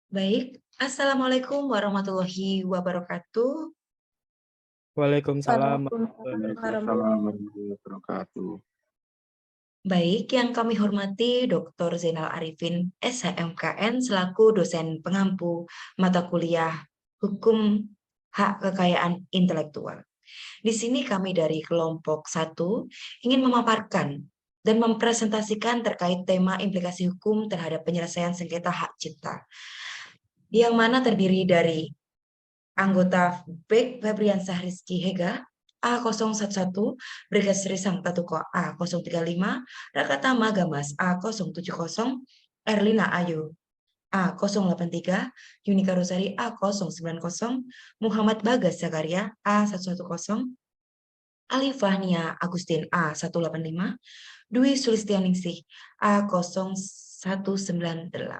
Baik, Assalamualaikum warahmatullahi wabarakatuh. Waalaikumsalam warahmatullahi wabarakatuh. Waalaikumsalam warahmatullahi wabarakatuh. Baik, yang kami hormati Dr. Zainal Arifin, SHMKN, selaku dosen pengampu mata kuliah Hukum Hak Kekayaan Intelektual. Di sini kami dari kelompok 1 ingin memaparkan dan mempresentasikan terkait tema implikasi hukum terhadap penyelesaian sengketa hak cipta, yang mana terdiri dari anggota Febriansah Rizky Hega, A011, Brigadir Sang Tatuko A035, Rakatama Gamas A070, Erlina Ayu A083, Yunika Rosari A090, Muhammad Bagas Zakaria A110, Alifah Agustin A185, Dwi Sulistianingsih A0198.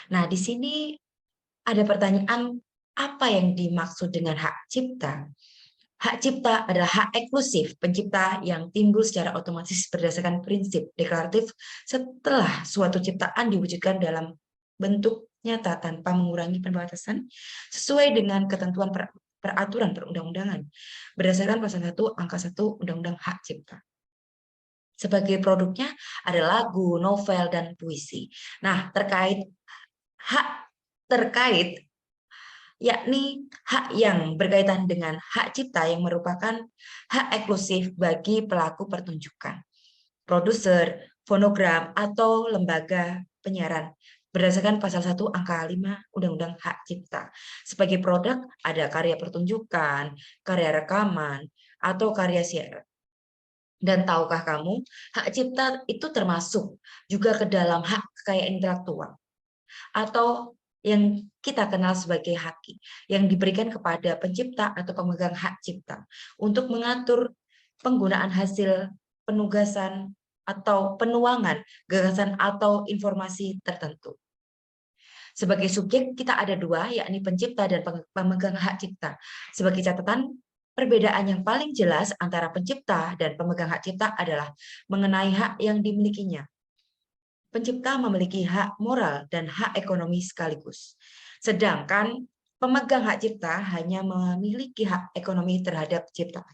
Nah, di sini ada pertanyaan, apa yang dimaksud dengan hak cipta? Hak cipta adalah hak eksklusif pencipta yang timbul secara otomatis berdasarkan prinsip deklaratif setelah suatu ciptaan diwujudkan dalam bentuk nyata tanpa mengurangi pembatasan sesuai dengan ketentuan peraturan perundang-undangan berdasarkan pasal 1 angka 1 Undang-Undang Hak Cipta. Sebagai produknya ada lagu, novel, dan puisi. Nah, terkait yakni hak yang berkaitan dengan hak cipta yang merupakan hak eksklusif bagi pelaku pertunjukan, produser, fonogram, atau lembaga penyiaran berdasarkan pasal 1 angka 5 Undang-Undang Hak Cipta. Sebagai produk ada karya pertunjukan, karya rekaman, atau karya siaran. Dan tahukah kamu, hak cipta itu termasuk juga ke dalam hak kekayaan intelektual atau yang kita kenal sebagai haki, yang diberikan kepada pencipta atau pemegang hak cipta untuk mengatur penggunaan hasil penugasan atau penuangan gagasan atau informasi tertentu. Sebagai subjek kita ada dua, yakni pencipta dan pemegang hak cipta. Sebagai catatan, perbedaan yang paling jelas antara pencipta dan pemegang hak cipta adalah mengenai hak yang dimilikinya. Pencipta memiliki hak moral dan hak ekonomi sekaligus. Sedangkan pemegang hak cipta hanya memiliki hak ekonomi terhadap ciptaan.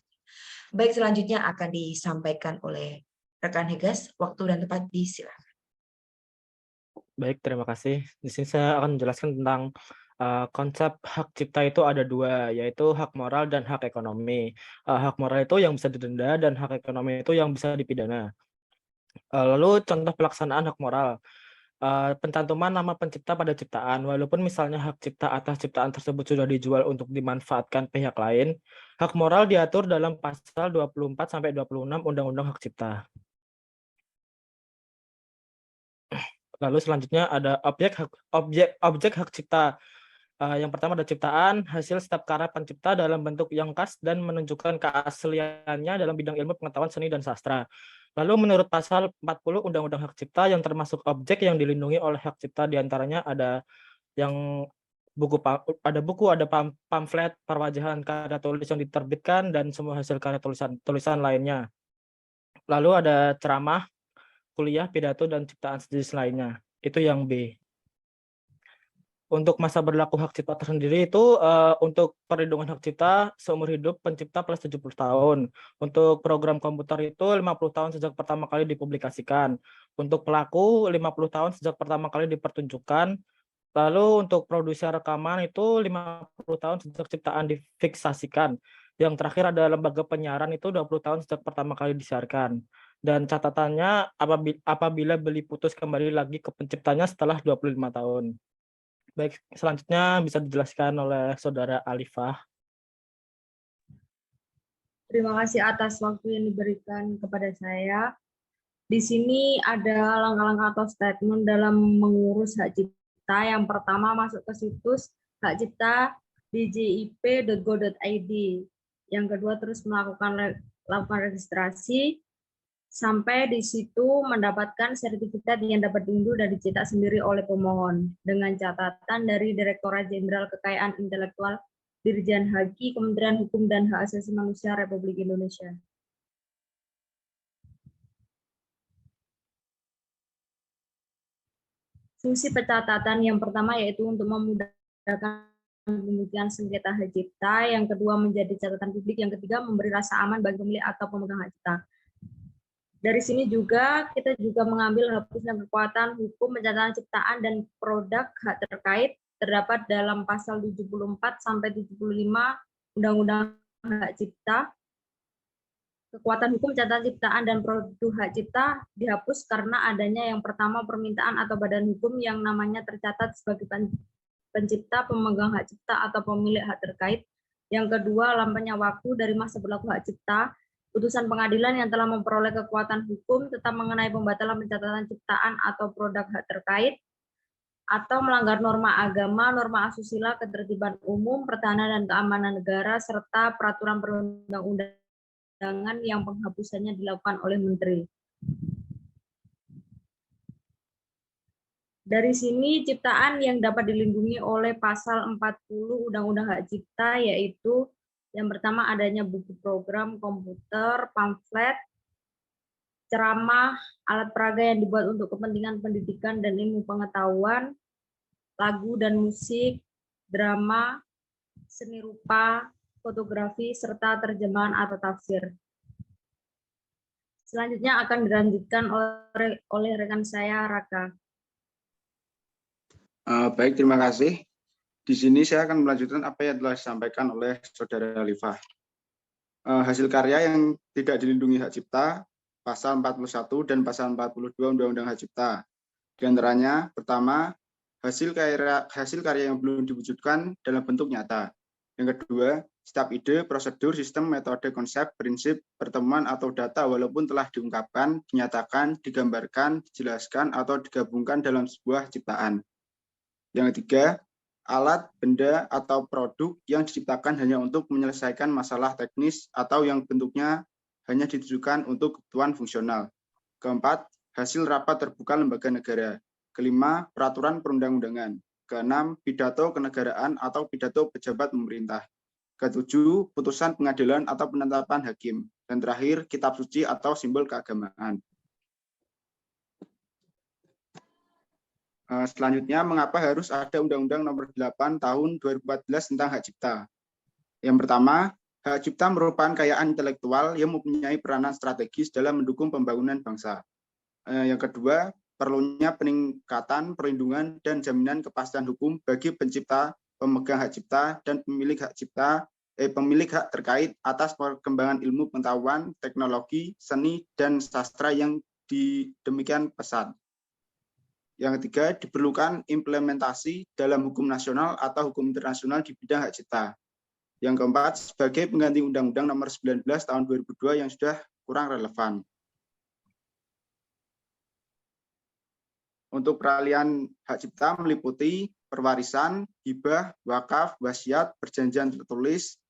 Baik, selanjutnya akan disampaikan oleh rekan Hegas. Waktu dan tempat disilakan. Baik, terima kasih. Di sini saya akan menjelaskan tentang konsep hak cipta itu ada dua, yaitu hak moral dan hak ekonomi. Hak moral itu yang bisa didenda dan hak ekonomi itu yang bisa dipidana. Lalu contoh pelaksanaan hak moral. Pencantuman nama pencipta pada ciptaan, walaupun misalnya hak cipta atas ciptaan tersebut sudah dijual untuk dimanfaatkan pihak lain, hak moral diatur dalam pasal 24-26 Undang-Undang Hak Cipta. Lalu selanjutnya ada objek hak cipta. Yang pertama ada ciptaan, hasil setiap karya pencipta dalam bentuk yang khas dan menunjukkan keasliannya dalam bidang ilmu pengetahuan seni dan sastra. Lalu menurut pasal 40 Undang-Undang Hak Cipta yang termasuk objek yang dilindungi oleh hak cipta diantaranya ada yang ada pamflet, perwajahan karya tulis yang diterbitkan dan semua hasil karya tulisan lainnya. Lalu ada ceramah, kuliah, pidato, dan ciptaan sejenis lainnya. Itu yang B. Untuk masa berlaku hak cipta tersendiri itu untuk perlindungan hak cipta seumur hidup pencipta plus 70 tahun. Untuk program komputer itu 50 tahun sejak pertama kali dipublikasikan. Untuk pelaku 50 tahun sejak pertama kali dipertunjukkan. Lalu untuk produksi rekaman itu 50 tahun sejak ciptaan difiksasikan. Yang terakhir ada lembaga penyiaran itu 20 tahun sejak pertama kali disiarkan. Dan catatannya apabila beli putus kembali lagi ke penciptanya setelah 25 tahun. Baik, selanjutnya bisa dijelaskan oleh Saudara Alifah. Terima kasih atas waktu yang diberikan kepada saya. Di sini ada langkah-langkah atau statement dalam mengurus hak cipta. Yang pertama, masuk ke situs hak cipta djip.go.id. Yang kedua, terus melakukan registrasi. Sampai di situ mendapatkan sertifikat yang dapat diunduh dan dicetak sendiri oleh pemohon dengan catatan dari Direktorat Jenderal Kekayaan Intelektual Dirjen Haki Kementerian Hukum dan Hak Asasi Manusia Republik Indonesia. Fungsi pencatatan yang pertama yaitu untuk memudahkan pembuktian sengketa hak cipta, yang kedua menjadi catatan publik, yang ketiga memberi rasa aman bagi pemilik atau pemegang hak cipta. Dari sini juga kita juga mengambil hapusnya kekuatan hukum pencatatan ciptaan dan produk hak terkait terdapat dalam pasal 74 sampai 75 Undang-Undang Hak Cipta. Kekuatan hukum catatan ciptaan dan produk hak cipta dihapus karena adanya yang pertama permintaan atau badan hukum yang namanya tercatat sebagai pencipta, pemegang hak cipta atau pemilik hak terkait. Yang kedua, lamanya waktu dari masa berlaku hak cipta. Putusan pengadilan yang telah memperoleh kekuatan hukum tetap mengenai pembatalan pencatatan ciptaan atau produk hak terkait, atau melanggar norma agama, norma asusila, ketertiban umum, pertahanan dan keamanan negara, serta peraturan perundang-undangan yang penghapusannya dilakukan oleh Menteri. Dari sini ciptaan yang dapat dilindungi oleh pasal 40 Undang-Undang Hak Cipta yaitu yang pertama adanya buku program komputer, pamflet, ceramah, alat peraga yang dibuat untuk kepentingan pendidikan dan ilmu pengetahuan, lagu dan musik, drama, seni rupa, fotografi, serta terjemahan atau tafsir. Selanjutnya akan dilanjutkan oleh rekan saya, Raka. Baik, terima kasih. Di sini saya akan melanjutkan apa yang telah disampaikan oleh Saudara Alifah. Hasil karya yang tidak dilindungi hak cipta, pasal 41 dan pasal 42 Undang-Undang Hak Cipta. Di antaranya, pertama, hasil karya yang belum diwujudkan dalam bentuk nyata. Yang kedua, setiap ide, prosedur, sistem, metode, konsep, prinsip, pertemuan, atau data walaupun telah diungkapkan, dinyatakan, digambarkan, dijelaskan, atau digabungkan dalam sebuah ciptaan. Yang ketiga, alat, benda, atau produk yang diciptakan hanya untuk menyelesaikan masalah teknis atau yang bentuknya hanya ditujukan untuk kebutuhan fungsional. Keempat, hasil rapat terbuka lembaga negara. Kelima, peraturan perundang-undangan. Keenam, pidato kenegaraan atau pidato pejabat pemerintah. Ketujuh, putusan pengadilan atau penetapan hakim. Dan terakhir, kitab suci atau simbol keagamaan. Selanjutnya, mengapa harus ada Undang-Undang Nomor 8 Tahun 2014 tentang hak cipta? Yang pertama, hak cipta merupakan kekayaan intelektual yang mempunyai peranan strategis dalam mendukung pembangunan bangsa. Yang kedua, perlunya peningkatan perlindungan dan jaminan kepastian hukum bagi pencipta, pemegang hak cipta, dan pemilik hak terkait atas perkembangan ilmu pengetahuan, teknologi, seni, dan sastra yang demikian pesat. Yang ketiga, diperlukan implementasi dalam hukum nasional atau hukum internasional di bidang hak cipta. Yang keempat, sebagai pengganti Undang-Undang Nomor 19 Tahun 2002 yang sudah kurang relevan. Untuk peralihan hak cipta meliputi perwarisan, hibah, wakaf, wasiat, perjanjian tertulis,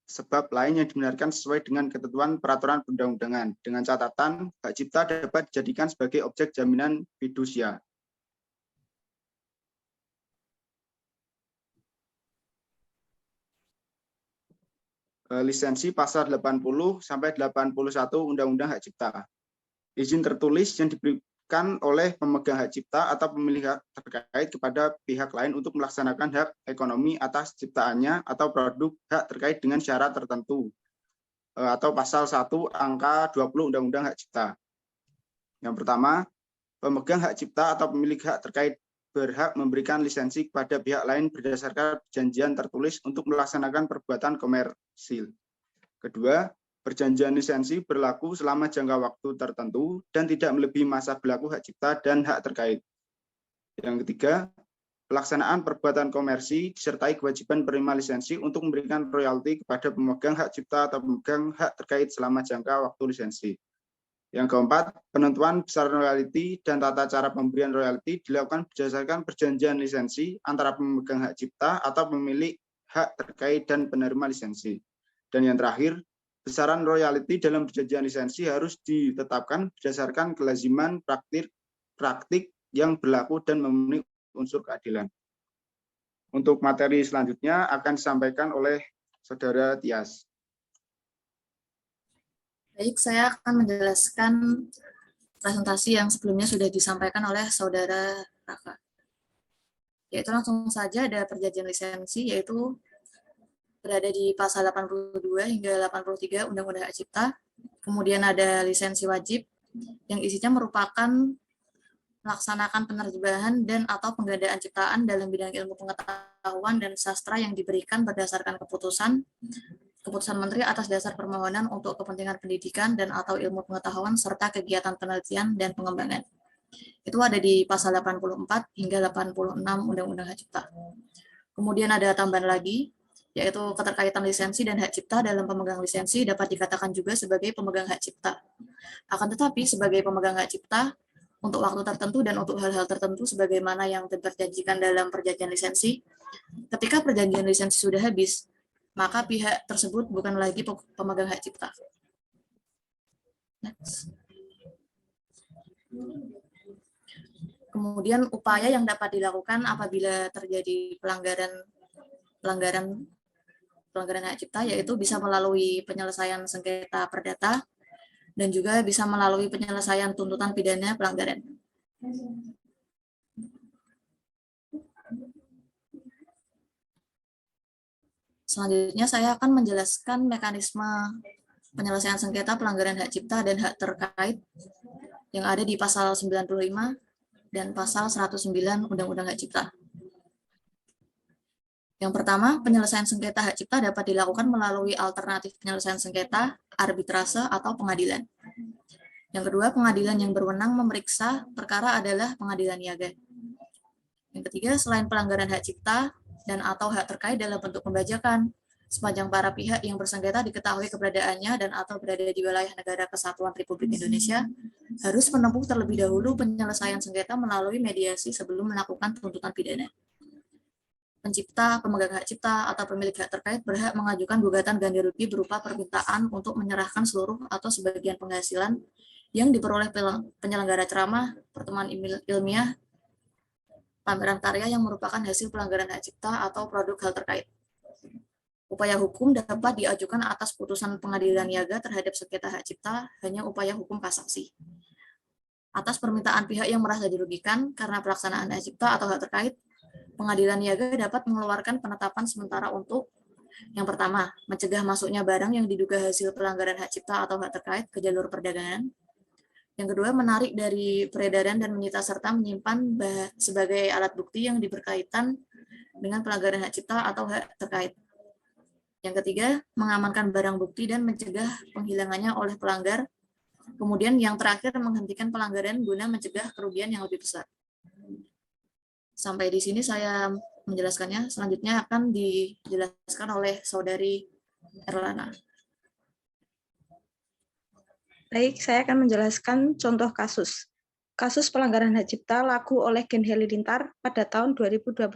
sebab lain yang dibenarkan sesuai dengan ketentuan peraturan perundang-undangan. Dengan catatan, hak cipta dapat dijadikan sebagai objek jaminan fidusia. Lisensi pasal 80 sampai 81 Undang-Undang Hak Cipta. Izin tertulis yang diberikan oleh pemegang hak cipta atau pemilik hak terkait kepada pihak lain untuk melaksanakan hak ekonomi atas ciptaannya atau produk hak terkait dengan syarat tertentu, atau pasal 1 angka 20 Undang-Undang Hak Cipta. Yang pertama, pemegang hak cipta atau pemilik hak terkait berhak memberikan lisensi kepada pihak lain berdasarkan perjanjian tertulis untuk melaksanakan perbuatan komersil. Kedua, perjanjian lisensi berlaku selama jangka waktu tertentu dan tidak melebihi masa berlaku hak cipta dan hak terkait. Yang ketiga, pelaksanaan perbuatan komersi disertai kewajiban penerima lisensi untuk memberikan royalti kepada pemegang hak cipta atau pemegang hak terkait selama jangka waktu lisensi. Yang keempat, penentuan besar royalti dan tata cara pemberian royalti dilakukan berdasarkan perjanjian lisensi antara pemegang hak cipta atau pemilik hak terkait dan penerima lisensi. Dan yang terakhir, besaran royalti dalam perjanjian lisensi harus ditetapkan berdasarkan kelaziman praktik yang berlaku dan memenuhi unsur keadilan. Untuk materi selanjutnya akan disampaikan oleh Saudara Tias. Baik, saya akan menjelaskan presentasi yang sebelumnya sudah disampaikan oleh Saudara Raka. Yaitu langsung saja ada perjanjian lisensi, yaitu berada di pasal 82 hingga 83 Undang-Undang Hak Cipta. Kemudian ada lisensi wajib yang isinya merupakan melaksanakan penerjemahan dan atau penggandaan ciptaan dalam bidang ilmu pengetahuan dan sastra yang diberikan berdasarkan keputusan Menteri atas dasar permohonan untuk kepentingan pendidikan dan atau ilmu pengetahuan serta kegiatan penelitian dan pengembangan. Itu ada di pasal 84 hingga 86 Undang-Undang Hak Cipta. Kemudian ada tambahan lagi, yaitu keterkaitan lisensi dan hak cipta dalam pemegang lisensi dapat dikatakan juga sebagai pemegang hak cipta. Akan tetapi sebagai pemegang hak cipta, untuk waktu tertentu dan untuk hal-hal tertentu sebagaimana yang diperjanjikan dalam perjanjian lisensi, ketika perjanjian lisensi sudah habis, maka pihak tersebut bukan lagi pemegang hak cipta. Next. Kemudian upaya yang dapat dilakukan apabila terjadi pelanggaran hak cipta, yaitu bisa melalui penyelesaian sengketa perdata dan juga bisa melalui penyelesaian tuntutan pidana pelanggaran. Selanjutnya saya akan menjelaskan mekanisme penyelesaian sengketa pelanggaran hak cipta dan hak terkait yang ada di pasal 95 dan pasal 109 Undang-Undang Hak Cipta. Yang pertama, penyelesaian sengketa hak cipta dapat dilakukan melalui alternatif penyelesaian sengketa, arbitrase, atau pengadilan. Yang kedua, pengadilan yang berwenang memeriksa perkara adalah pengadilan niaga. Yang ketiga, selain pelanggaran hak cipta dan atau hak terkait dalam bentuk pembajakan, sepanjang para pihak yang bersengketa diketahui keberadaannya dan atau berada di wilayah Negara Kesatuan Republik Indonesia, harus menempuh terlebih dahulu penyelesaian sengketa melalui mediasi sebelum melakukan tuntutan pidana. Pencipta, pemegang hak cipta, atau pemilik hak terkait berhak mengajukan gugatan ganti rugi berupa permintaan untuk menyerahkan seluruh atau sebagian penghasilan yang diperoleh penyelenggara ceramah, pertemuan ilmiah, pameran karya yang merupakan hasil pelanggaran hak cipta atau produk hal terkait. Upaya hukum dapat diajukan atas putusan pengadilan niaga terhadap sengketa hak cipta hanya upaya hukum kasasi. Atas permintaan pihak yang merasa dirugikan karena pelaksanaan hak cipta atau hak terkait, pengadilan niaga dapat mengeluarkan penetapan sementara untuk yang pertama, mencegah masuknya barang yang diduga hasil pelanggaran hak cipta atau hak terkait ke jalur perdagangan. Yang kedua, menarik dari peredaran dan menyita serta menyimpan sebagai alat bukti yang berkaitan dengan pelanggaran hak cipta atau hak terkait. Yang ketiga, mengamankan barang bukti dan mencegah penghilangannya oleh pelanggar. Kemudian yang terakhir, menghentikan pelanggaran guna mencegah kerugian yang lebih besar. Sampai di sini saya menjelaskannya. Selanjutnya akan dijelaskan oleh Saudari Erlana. Baik, saya akan menjelaskan contoh kasus. Kasus pelanggaran hak cipta laku oleh Gen Halilintar pada tahun 2021.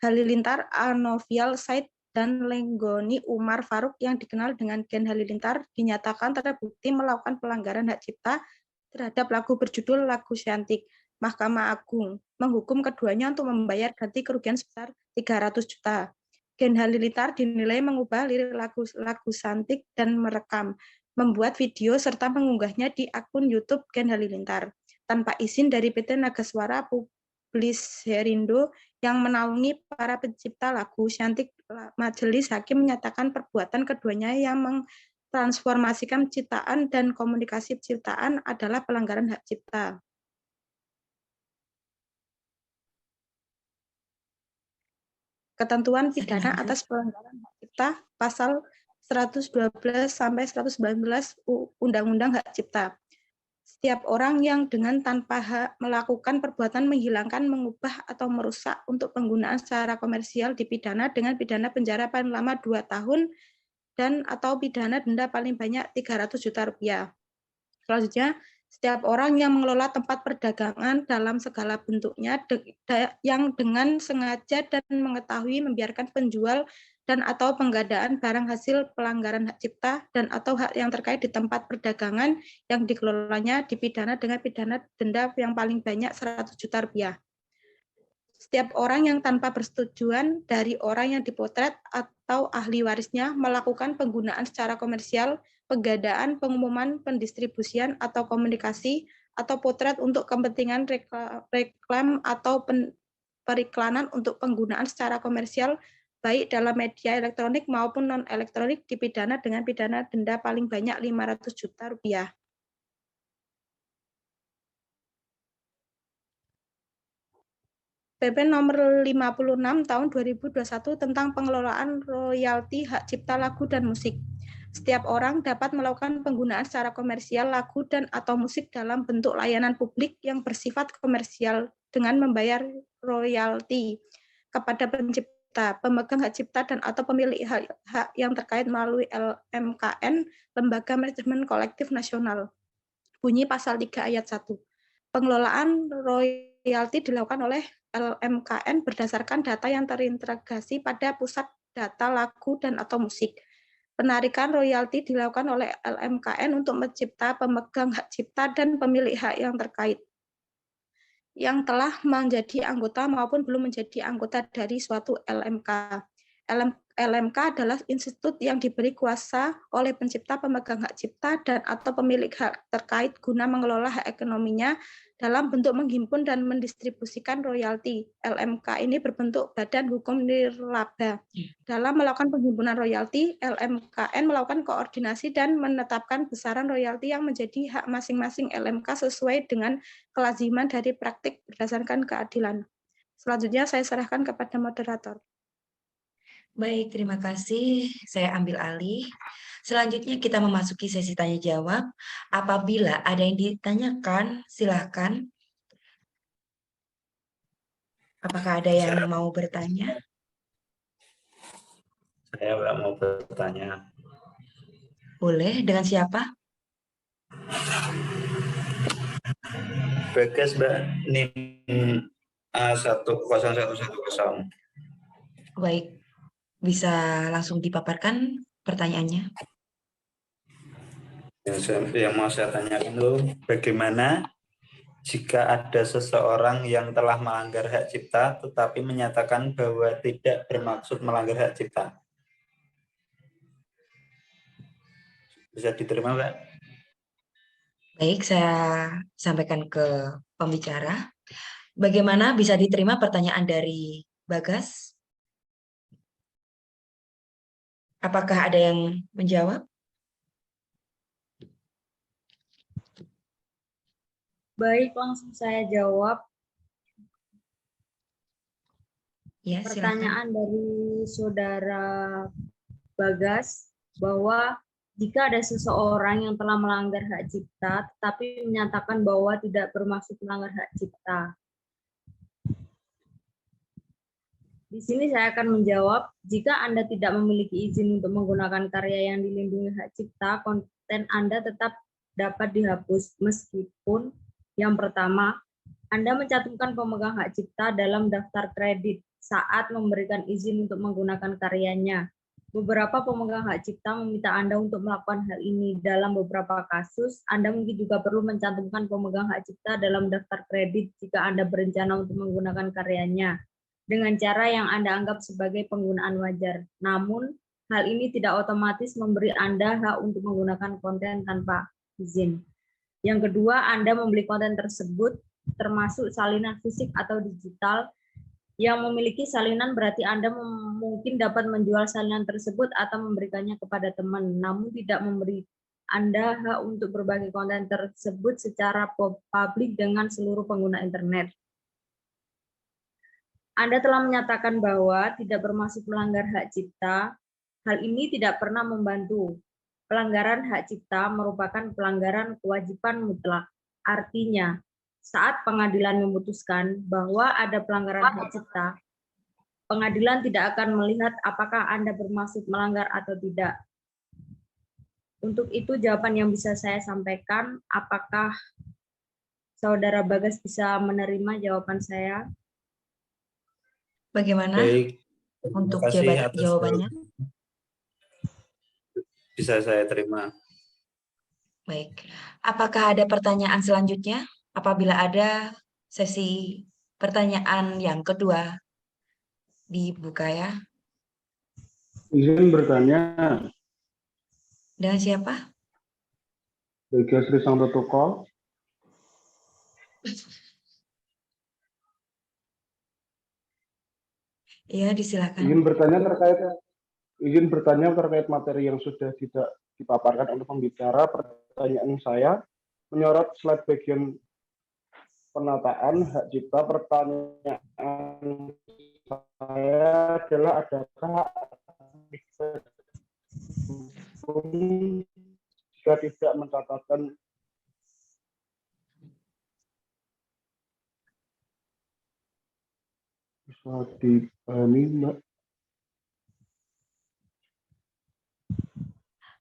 Halilintar, Anovial Said, dan Lenggoni Umar Faruk yang dikenal dengan Gen Halilintar dinyatakan terbukti melakukan pelanggaran hak cipta terhadap lagu berjudul Lagu Cantik. Mahkamah Agung menghukum keduanya untuk membayar ganti kerugian sebesar 300 juta. Gen Halilintar dinilai mengubah lirik lagu Cantik dan merekam, membuat video serta mengunggahnya di akun YouTube Gen Halilintar tanpa izin dari PT Nagaswara Publisherindo yang menaungi para pencipta lagu Cantik. Majelis Hakim menyatakan perbuatan keduanya yang mentransformasikan ciptaan dan komunikasi ciptaan adalah pelanggaran hak cipta. Ketentuan pidana atas pelanggaran hak cipta pasal 112 sampai 119 Undang-Undang Hak Cipta. Setiap orang yang dengan tanpa hak melakukan perbuatan menghilangkan, mengubah atau merusak untuk penggunaan secara komersial dipidana dengan pidana penjara paling lama 2 tahun dan atau pidana denda paling banyak 300 juta rupiah. Selanjutnya, setiap orang yang mengelola tempat perdagangan dalam segala bentuknya yang dengan sengaja dan mengetahui membiarkan penjual dan atau penggadaan barang hasil pelanggaran hak cipta dan atau hak yang terkait di tempat perdagangan yang dikelolanya dipidana dengan pidana denda yang paling banyak 100 juta rupiah. Setiap orang yang tanpa persetujuan dari orang yang dipotret atau ahli warisnya melakukan penggunaan secara komersial pegadaan, pengumuman, pendistribusian, atau komunikasi, atau potret untuk kepentingan reklam atau periklanan untuk penggunaan secara komersial, baik dalam media elektronik maupun non-elektronik, dipidana dengan pidana denda paling banyak Rp500 juta. PP nomor 56 tahun 2021 tentang pengelolaan royalti hak cipta lagu dan musik. Setiap orang dapat melakukan penggunaan secara komersial lagu dan atau musik dalam bentuk layanan publik yang bersifat komersial dengan membayar royalti kepada pencipta, pemegang hak cipta dan atau pemilik hak yang terkait melalui LMKN, Lembaga Manajemen Kolektif Nasional. Bunyi pasal 3 ayat 1. Pengelolaan royalti dilakukan oleh LMKN berdasarkan data yang terintegrasi pada pusat data lagu dan atau musik. Penarikan royalti dilakukan oleh LMKN untuk pencipta, pemegang hak cipta, dan pemilik hak yang terkait yang telah menjadi anggota maupun belum menjadi anggota dari suatu LMK. LMK adalah institut yang diberi kuasa oleh pencipta, pemegang hak cipta, dan atau pemilik hak terkait guna mengelola hak ekonominya dalam bentuk menghimpun dan mendistribusikan royalti. LMK ini berbentuk badan hukum nirlaba. Dalam melakukan penghimpunan royalti, LMKN melakukan koordinasi dan menetapkan besaran royalti yang menjadi hak masing-masing LMK sesuai dengan kelaziman dari praktik berdasarkan keadilan. Selanjutnya saya serahkan kepada moderator. Baik, terima kasih. Saya ambil alih. Selanjutnya kita memasuki sesi tanya jawab. Apabila ada yang ditanyakan, silakan. Apakah ada yang mau bertanya? Saya nggak mau bertanya. Boleh, dengan siapa? Bagas, Mbak, NIM A10110. Baik, bisa langsung dipaparkan pertanyaannya. Yang mau saya tanyakan itu, bagaimana jika ada seseorang yang telah melanggar hak cipta tetapi menyatakan bahwa tidak bermaksud melanggar hak cipta? Bisa diterima, Mbak? Baik, saya sampaikan ke pembicara. Bagaimana bisa diterima pertanyaan dari Bagas? Apakah ada yang menjawab? Baik, langsung saya jawab. Ya, silakan. Pertanyaan dari saudara Bagas bahwa jika ada seseorang yang telah melanggar hak cipta tetapi menyatakan bahwa tidak bermaksud melanggar hak cipta. Di sini saya akan menjawab, jika Anda tidak memiliki izin untuk menggunakan karya yang dilindungi hak cipta, konten Anda tetap dapat dihapus meskipun yang pertama, Anda mencantumkan pemegang hak cipta dalam daftar kredit saat memberikan izin untuk menggunakan karyanya. Beberapa pemegang hak cipta meminta Anda untuk melakukan hal ini. Dalam beberapa kasus, Anda mungkin juga perlu mencantumkan pemegang hak cipta dalam daftar kredit jika Anda berencana untuk menggunakan karyanya dengan cara yang Anda anggap sebagai penggunaan wajar. Namun, hal ini tidak otomatis memberi Anda hak untuk menggunakan konten tanpa izin. Yang kedua, Anda membeli konten tersebut, termasuk salinan fisik atau digital. Yang memiliki salinan berarti Anda mungkin dapat menjual salinan tersebut atau memberikannya kepada teman, namun tidak memberi Anda hak untuk berbagi konten tersebut secara publik dengan seluruh pengguna internet. Anda telah menyatakan bahwa tidak bermaksud melanggar hak cipta. Hal ini tidak pernah membantu. Pelanggaran hak cipta merupakan pelanggaran kewajiban mutlak. Artinya, saat pengadilan memutuskan bahwa ada pelanggaran hak cipta, pengadilan tidak akan melihat apakah Anda bermaksud melanggar atau tidak. Untuk itu, jawaban yang bisa saya sampaikan, apakah Saudara Bagas bisa menerima jawaban saya? Bagaimana Baik, untuk terima kasih atas jawabannya? Bisa saya terima. Baik. Apakah ada pertanyaan selanjutnya? Apabila ada, sesi pertanyaan yang kedua dibuka ya. Izin bertanya. Dengan siapa? Bagi Sri Santo Toko. Ya, disilakan. Izin bertanya terkait materi yang sudah tidak dipaparkan oleh pembicara. Pertanyaan saya menyorot slide bagian penataan hak cipta. Pertanyaan saya adalah adakah jika tidak mencatatkan bisa dipahami, Mbak?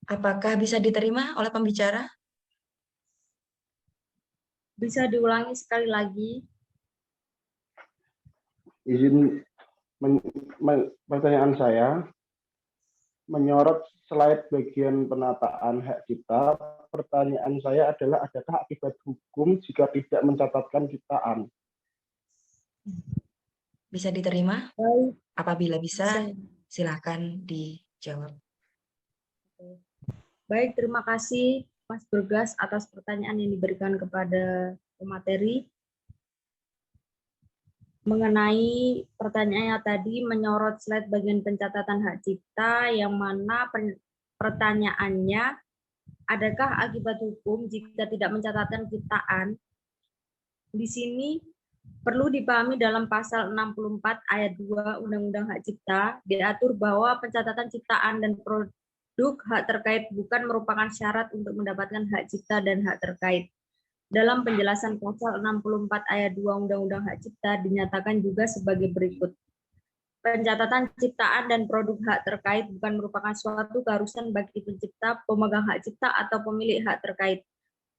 Apakah bisa diterima oleh pembicara? Bisa diulangi sekali lagi? Izin pertanyaan saya menyorot slide bagian penataan hak cipta. Pertanyaan saya adalah adakah akibat hukum jika tidak mencatatkan ciptaan? Bisa diterima? Baik. Apabila bisa, silakan dijawab. Baik, terima kasih Mas Bergas atas pertanyaan yang diberikan kepada pemateri. Mengenai pertanyaannya tadi menyorot slide bagian pencatatan hak cipta, yang mana pertanyaannya, adakah akibat hukum jika tidak mencatatkan ciptaan? Di sini perlu dipahami dalam pasal 64 ayat 2 Undang-Undang Hak Cipta, diatur bahwa pencatatan ciptaan dan produk hak terkait bukan merupakan syarat untuk mendapatkan hak cipta dan hak terkait. Dalam penjelasan pasal 64 ayat 2 Undang-Undang Hak Cipta dinyatakan juga sebagai berikut. Pencatatan ciptaan dan produk hak terkait bukan merupakan suatu keharusan bagi pencipta, pemegang hak cipta, atau pemilik hak terkait.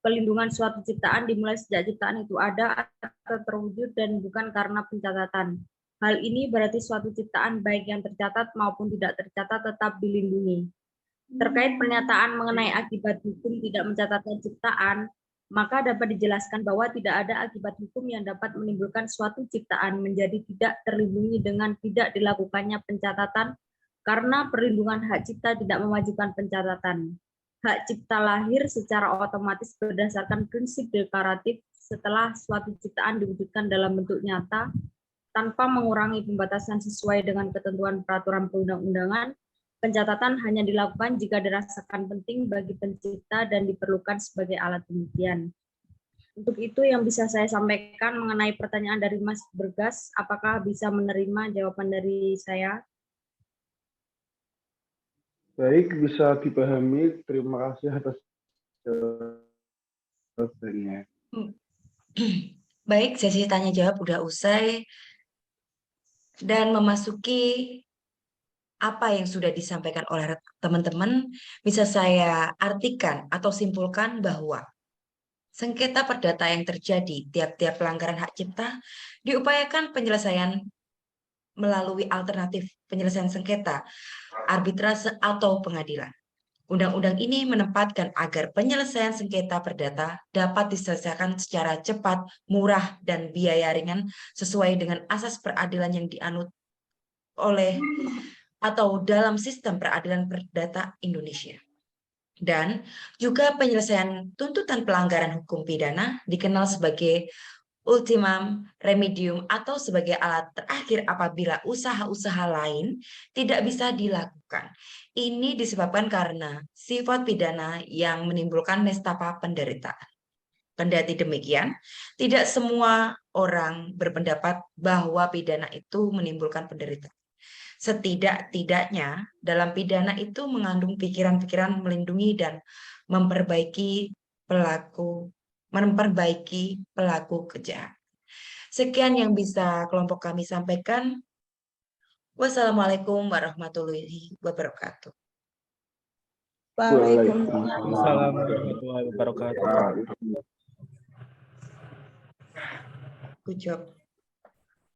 Pelindungan suatu ciptaan dimulai sejak ciptaan itu ada atau terwujud dan bukan karena pencatatan. Hal ini berarti suatu ciptaan baik yang tercatat maupun tidak tercatat tetap dilindungi. Terkait pernyataan mengenai akibat hukum tidak mencatatkan ciptaan, maka dapat dijelaskan bahwa tidak ada akibat hukum yang dapat menimbulkan suatu ciptaan menjadi tidak terlindungi dengan tidak dilakukannya pencatatan, karena perlindungan hak cipta tidak mewajibkan pencatatan. Hak cipta lahir secara otomatis berdasarkan prinsip deklaratif setelah suatu ciptaan diwujudkan dalam bentuk nyata, tanpa mengurangi pembatasan sesuai dengan ketentuan peraturan perundang-undangan. Pencatatan hanya dilakukan jika dirasakan penting bagi pencipta dan diperlukan sebagai alat pembuktian. Untuk itu yang bisa saya sampaikan mengenai pertanyaan dari Mas Bergas, apakah bisa menerima jawaban dari saya? Baik, bisa dipahami. Terima kasih atas jawabannya. Baik, sesi tanya jawab udah usai dan memasuki apa yang sudah disampaikan oleh teman-teman, bisa saya artikan atau simpulkan bahwa sengketa perdata yang terjadi tiap-tiap pelanggaran hak cipta diupayakan penyelesaian melalui alternatif penyelesaian sengketa, arbitrase atau pengadilan. Undang-undang ini menempatkan agar penyelesaian sengketa perdata dapat diselesaikan secara cepat, murah, dan biaya ringan sesuai dengan asas peradilan yang dianut oleh atau dalam sistem peradilan perdata Indonesia. Dan juga penyelesaian tuntutan pelanggaran hukum pidana dikenal sebagai ultimum remedium atau sebagai alat terakhir apabila usaha-usaha lain tidak bisa dilakukan. Ini disebabkan karena sifat pidana yang menimbulkan nestapa penderitaan. Kendati demikian, tidak semua orang berpendapat bahwa pidana itu menimbulkan penderitaan. Setidak-tidaknya dalam pidana itu mengandung pikiran-pikiran melindungi dan memperbaiki pelaku kejahatan. Sekian yang bisa kelompok kami sampaikan. Wassalamualaikum warahmatullahi wabarakatuh. Waalaikumsalam warahmatullahi wabarakatuh. Good job.